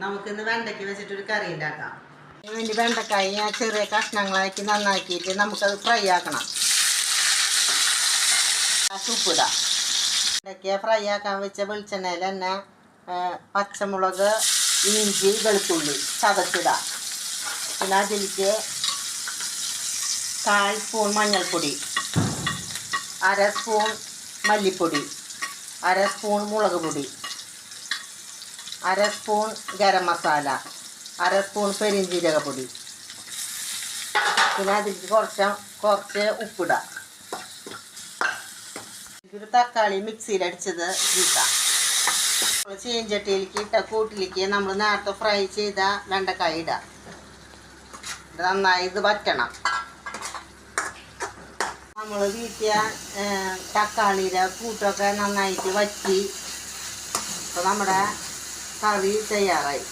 നമുക്കിന്ന് വെണ്ടയ്ക്ക് വെച്ചിട്ടൊരു കറി ഉണ്ടാക്കാം. ഇതിന് വെണ്ടക്കായി ഞാൻ ചെറിയ കഷ്ണങ്ങളാക്കി നന്നാക്കിയിട്ട് നമുക്കത് ഫ്രൈ ആക്കണം. ഉപ്പിടാം. വെണ്ടയ്ക്ക ഫ്രൈ ആക്കാൻ വെച്ച വെളിച്ചെണ്ണയിൽ തന്നെ പച്ചമുളക്, ഇഞ്ചി, വെളുത്തുള്ളി ചതച്ചിടാം. പിന്നെ അതിലേക്ക് 1/4 സ്പൂൺ മഞ്ഞൾപ്പൊടി, 1/2 സ്പൂൺ മല്ലിപ്പൊടി, 1/2 സ്പൂൺ മുളക് പൊടി, 1/2 സ്പൂൺ ഗരം മസാല, 1/2 സ്പൂൺ പെരിഞ്ജീരകപ്പൊടി. പിന്നെ അതിലേക്ക് കുറച്ച് ഉപ്പിടാം. ഒരു തക്കാളി മിക്സിയിലടിച്ചത് ഇട്ടാം. ചീഞ്ചട്ടിയിലേക്ക് ഇട്ട കൂട്ടിലേക്ക് നമ്മൾ നേരത്തെ ഫ്രൈ ചെയ്ത വെണ്ടക്കായ ഇടാം. നന്നായി ഇത് വറ്റണം. നമ്മൾ വീട്ടിയ തക്കാളിയുടെ കൂട്ടൊക്കെ നന്നായിട്ട് വറ്റി. അപ്പോൾ നമ്മുടെ കറി തയ്യാറായി.